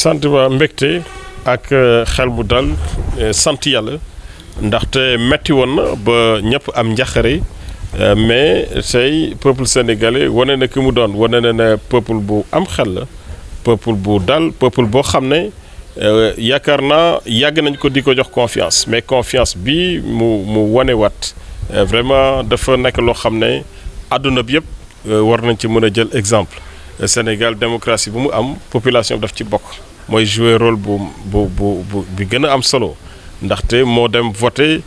sant ba mbégte ak xel bu dal sant yàlla ndaxte metti woon na ba ñëpp am njaxare mais tey peuple sénégalais wane na ki mu doon wane na ne peuple bu am xel la peuple bu dal peuple boo xam ne yaakaar naa yàgg nañ ko di ko jox confiance mais confiance bi mu wane wat vraiment dafa nekk loo xam ne àdduna bi yëpp war nañ ci mën a jël exemple. Sénégal démocratie bu mu am population bi daf ci bokk mooy jouer rôle bi gën a am solo ndaxte moo dem voter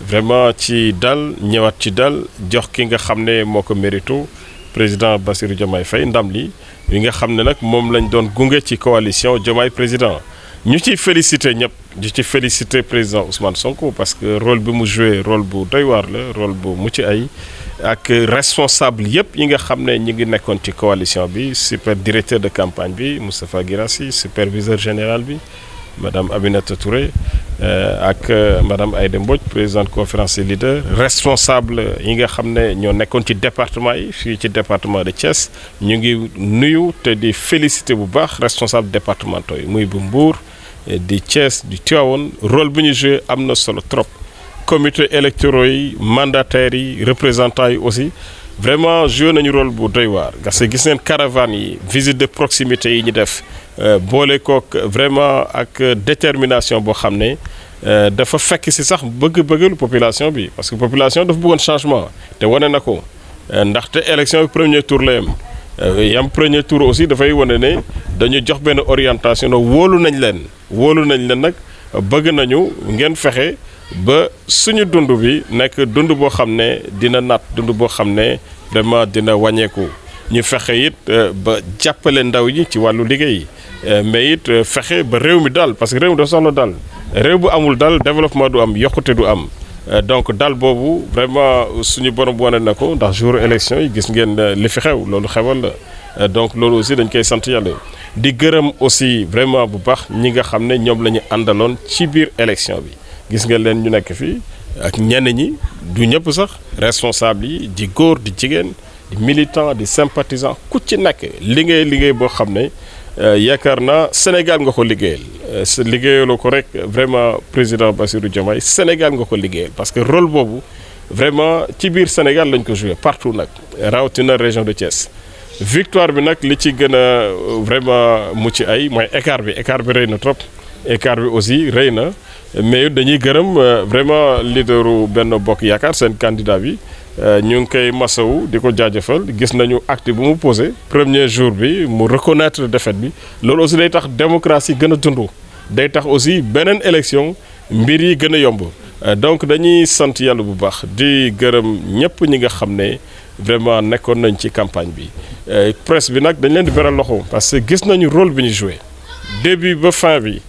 vraiment ci dal ñëwaat ci dal jox ki nga xam ne moo ko mérito président Bassirou Diomaye Faye ndam li nga xam ne nag moom lañ doon gunge ci coalition Diomaye président ñu ciy félicité ñëpp di ci félicité président Ousmane Sonko parce que rôle bi mu joué rôle bu doy waar la rôle bu mucc ay ak responsable yëpp yi nga xam ne ñi ngi nekkoon ci coalition bi super directeur de campagne bi Moustapha Guirassy superviseur général bi madame Aminata Touré ak madame Aïda Mbodj présidente conférence des leaders responsable yi nga xam ne ñoo nekkoon ci département yi fii ci département de Thiès ñu ngi nuyu te di féliciter bu baax responsable départementaux yi muy bu Mbour di Thiès di Tivaouane rôle bu ñu joué am na solo trop comité électoraux yi mandataires yi représentants yi aussi vraiment joué nañu rôle bu doy waar parce que gis neen caravane yi visite de proximité yi ñu def boole kook vraiment ak détermination boo xam ne dafa fekk si sax bëgg-bëggalu population bi parce que population dafa bëggoon changement te wane na ko ndaxte élection bi premier tour la yam premier tour aussi dafay wane ne dañu jox benn orientation no wóolu nañ leen nag bëgg nañu ngeen fexe ba suñu dund bi nekk dund boo xam ne dina naat dund boo xam ne vraiment dina wàññeeku ñu fexe it ba jàppale ndaw yi ci wàllu liggéey mais it fexe ba réew mi dal parce que réew mi dafa soxla dal réew bu amul dal développement du am yokkute du am donc dal boobu vraiment suñu borom wane na ko ndax jour élection yi gis ngeen li fi xew loolu xewal la donc loolu aussi dañ koy sant yàlla di gërëm aussi vraiment bu baax ñi nga xam ne ñoom la ñu àndaloon ci biir élection bi gis nga leen ñu nekk fii ak ñenn ñi du ñëpp sax responsable yi di góor di jigéen di militant di sympathisant ku ci nekk liggéey boo xam ne yaakaar naa Sénégal nga ko liggéeyal liggéeyaloo ko rek vraiment président Bassirou Diomaye Sénégal nga ko liggéeyal parce que rôle boobu vraiment ci biir Sénégal lañ ko joué partout nag rawatina région de Thiès victoire bi nag li ci gën a vraiment mucc ay mooy écart bi rëy na trop écart bi aussi rëy na mais dañuy gërëm vraiment leaderu Benno Bokk Yaakaar seen candidat bi ñu ngi koy masawu di ko jaajëfal gis nañu acte bu mu posé premier jour bi mu reconnaître défaite bi loolu aussi day tax démocratie gën a dund day tax aussi beneen élection mbir yi gën a yomb donc dañuy sant yàlla bu baax di gërëm ñëpp ñi nga xam ne vraiment nekkoon nañ ci campagne bi presse bi nag dañ leen di beral loxo parce que gis nañu rôle bi ñu joué début ba fin bi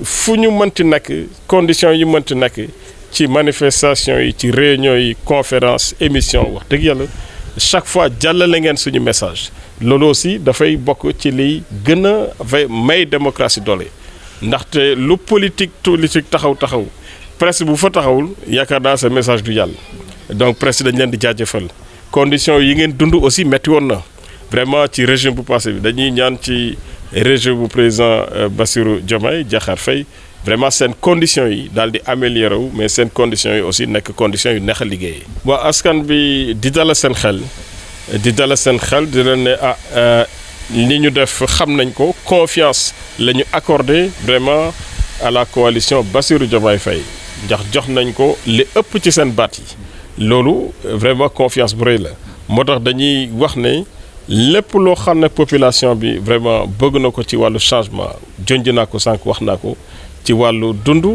fu ñu mënti nekk conditions yi mënti nekk ci manifestation yi ci réunion yi conférence émission wax dëgg yàlla chaque fois jàllale ngeen suñu message loolu aussi dafay bokk ci liy gën a may démocratie doole ndaxte lu politique taxaw presse bu fa taxawul yaakaar naa sa message du yàlla donc presse dañ leen di jaajëfal conditions yi ngeen dund aussi métti woon na vraiment ci régime bu passé bi dañuy ñaan ci régime bu président Bassirou Diomaye Diakhar Faye vraiment seen conditions yi daal di amélioré wu mais seen conditions yi aussi nekk conditions yu neex a liggéeyee. waa askan bi di dala seen xel di leen ne li ñu def xam nañ ko confiance la ñu accordé vraiment à la coalition Bassirou Diomaye Faye ndax jox nañ ko li ëpp ci seen baat yi loolu vraiment confiance bu rëy la moo tax dañuy wax ne. lépp loo xam ne population bi vraiment bëgg na ko ci wàllu changement jonj naa ko sànq wax naa ko ci wàllu dund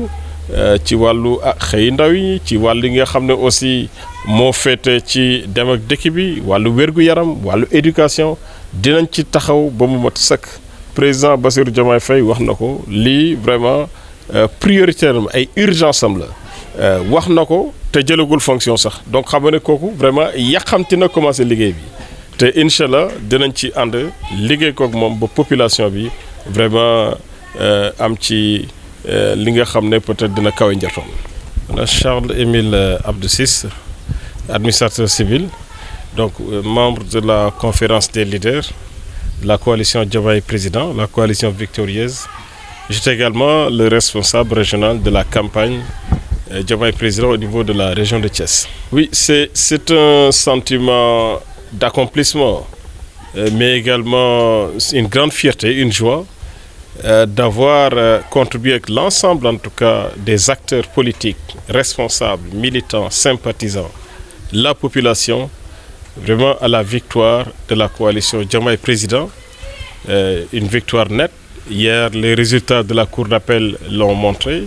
ci wàllu xëy ndaw yi ci wàllu yi nga xam ne aussi moo féete ci dem ak dëkk bi wàllu wér-gu-yaram wàllu éducation dinañ ci taxaw ba mu mat sëkk président Bassirou Diomaye Faye wax na ko lii vraiment prioritaire am ay urgence am la wax na ko te jëlagul fonction sax donc xam nga ne kooku vraiment yàqamti na commencé liggéey bi te incha allah dinañ ci ànd liggéey kook moom ba population bi vraiment am ci li nga xam ne peut-être dina kawe njortoon. Charles Émile Abdou Ciss administrateur civil donc membre de la conférence des leaders de la coalition Diomaye Président, la coalition victorieuse. J'étais également le responsable régional de la campagne Diomaye Président au niveau de la région de Thiès. Oui, c'est un sentiment d'accomplissement, mais également une grande fierté, une joie d'avoir contribué avec l'ensemble, en tout cas, des acteurs politiques, responsables, militants, sympathisants, la population, vraiment à la victoire de la coalition Diomaye Président, une victoire nette. Hier, les résultats de la Cour d'appel l'ont montré,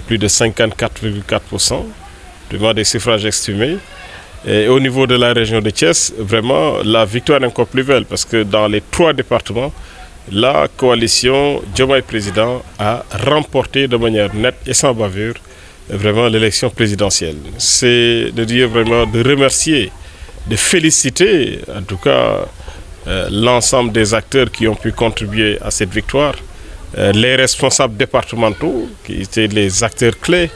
plus de 54,4%, vraiment des suffrages exprimés. Et au niveau de la région de Thiès, vraiment, la victoire est encore plus belle parce que dans les 3 départements, la coalition Diomaye Président a remporté de manière nette et sans bavure vraiment l'élection présidentielle. C'est de dire vraiment, de remercier, de féliciter en tout cas l'ensemble des acteurs qui ont pu contribuer à cette victoire, les responsables départementaux qui étaient les acteurs clés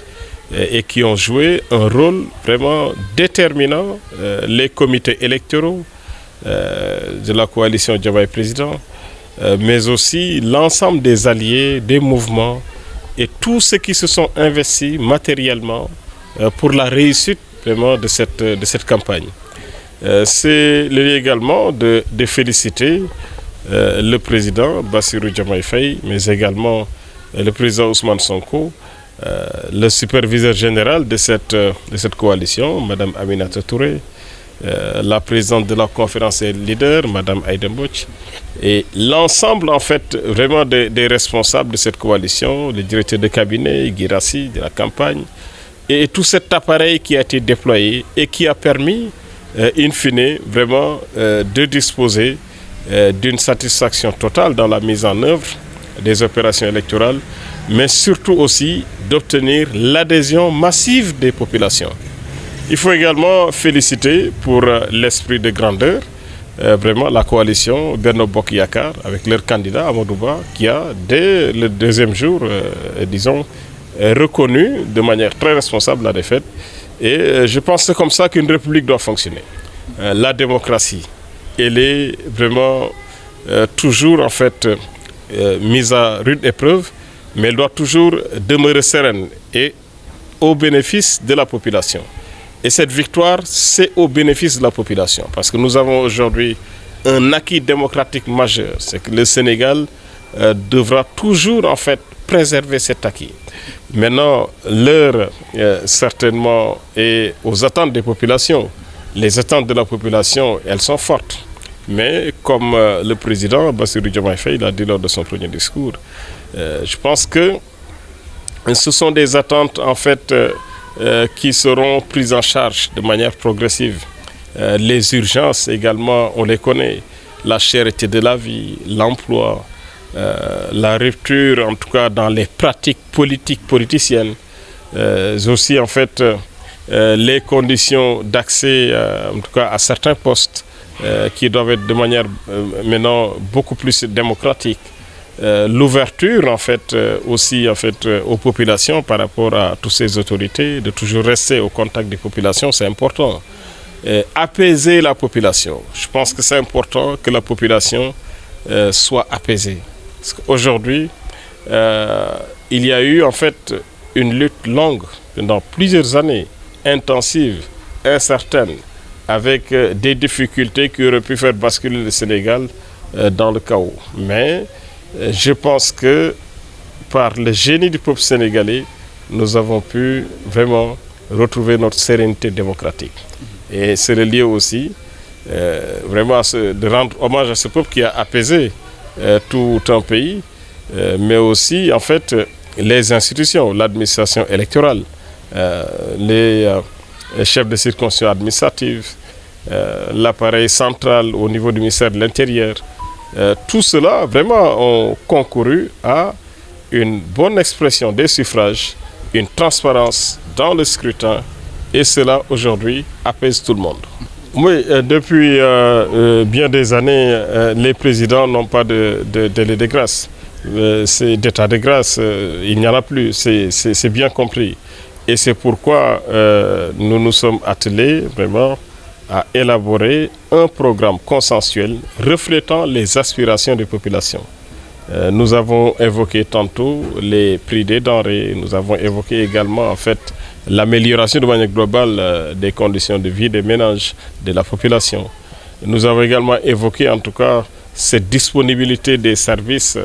et qui ont joué un rôle vraiment déterminant, les comités électoraux de la coalition Diomaye Président, mais aussi l'ensemble des alliés, des mouvements et tous ceux qui se sont investis matériellement pour la réussite vraiment de cette campagne. C'est lieu également de féliciter le président Bassirou Diomaye Faye, mais également le président Ousmane Sonko, le superviseur général de cette coalition, Mme Aminata Touré, la présidente de la conférence des leaders, Mme Aïda Mbodj, et l'ensemble en fait vraiment des responsables de cette coalition, le directeur de cabinet, Guirassi, de la campagne, et tout cet appareil qui a été déployé et qui a permis, in fine, vraiment de disposer d'une satisfaction totale dans la mise en œuvre des opérations électorales, mais surtout aussi d'obtenir l'adhésion massive des populations. Il faut également féliciter pour l'esprit de grandeur, vraiment la coalition Benno Bokk Yakaar avec leur candidat Amadou Ba qui a dès le 2e jour, disons, reconnu de manière très responsable la défaite. Et je pense que c'est comme ça qu'une république doit fonctionner. La démocratie, elle est vraiment toujours en fait mise à rude épreuve, mais elle doit toujours demeurer sereine et au bénéfice de la population. Et cette victoire, c'est au bénéfice de la population, parce que nous avons aujourd'hui un acquis démocratique majeur, c'est que le Sénégal devra toujours en fait préserver cet acquis. Maintenant, l'heure certainement est aux attentes des populations. Les attentes de la population, elles sont fortes. Mais comme le président Bassirou Diomaye Faye l'a dit lors de son premier discours, je pense que ce sont des attentes en fait qui seront prises en charge de manière progressive. Les urgences également, on les connaît. La cherté de la vie, l'emploi, la rupture en tout cas dans les pratiques politiciennes, aussi en fait les conditions d'accès en tout cas à certains postes qui doivent être de manière maintenant beaucoup plus démocratique. L'ouverture en fait aussi en fait aux populations par rapport à toutes ces autorités, de toujours rester au contact des populations, c'est important. Apaiser la population, je pense que c'est important que la population soit apaisée. Parce qu'aujourd'hui, il y a eu en fait une lutte longue pendant plusieurs années, intensive, incertaine, avec des difficultés qui auraient pu faire basculer le Sénégal dans le chaos. Mais je pense que par le génie du peuple sénégalais, nous avons pu vraiment retrouver notre sérénité démocratique. Et c'est le lieu aussi vraiment de rendre hommage à ce peuple qui a apaisé tout un pays, mais aussi en fait les institutions, l'administration électorale, les chefs de circonscription administrative, l'appareil central au niveau du ministère de l'Intérieur. Tout cela vraiment ont concouru à une bonne expression des suffrages, une transparence dans le scrutin, et cela aujourd'hui apaise tout le monde. Oui, depuis bien des années, les présidents n'ont pas de délai de grâce. C'est d'état de grâce, il n'y en a plus, c'est bien compris. Et c'est pourquoi nous nous sommes attelés vraiment à élaborer un programme consensuel reflétant les aspirations des populations. Nous avons évoqué tantôt les prix des denrées, nous avons évoqué également en fait l'amélioration de manière globale des conditions de vie des ménages, de la population. Nous avons également évoqué en tout cas cette disponibilité des services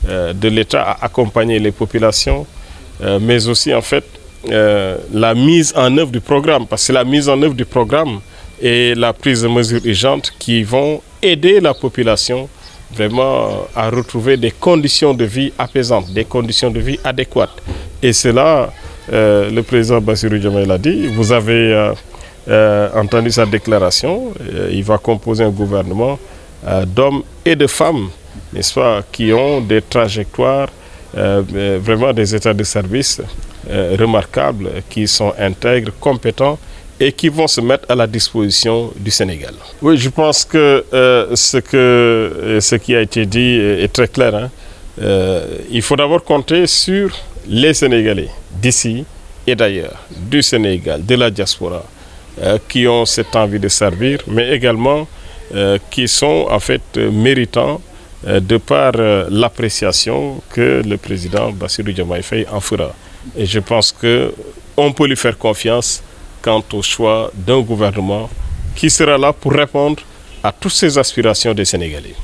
de l'État à accompagner les populations, mais aussi en fait la mise en œuvre du programme, parce que c'est la mise en œuvre du programme et la prise de mesures urgentes qui vont aider la population vraiment à retrouver des conditions de vie apaisantes, des conditions de vie adéquates. Et cela, le président Bassirou Diomaye l'a dit, vous avez entendu sa déclaration, il va composer un gouvernement d'hommes et de femmes, n'est-ce pas, qui ont des trajectoires, vraiment des états de service remarquables, qui sont intègres, compétents et qui vont se mettre à la disposition du Sénégal. Oui, je pense que ce qui a été dit est très clair, hein. Il faut d'abord compter sur les Sénégalais d'ici et d'ailleurs, du Sénégal, de la diaspora, qui ont cette envie de servir, mais également qui sont en fait méritants de par l'appréciation que le président Bassirou Diomaye Faye en fera. Et je pense qu'on peut lui faire confiance quant au choix d'un gouvernement qui sera là pour répondre à toutes ces aspirations des Sénégalais.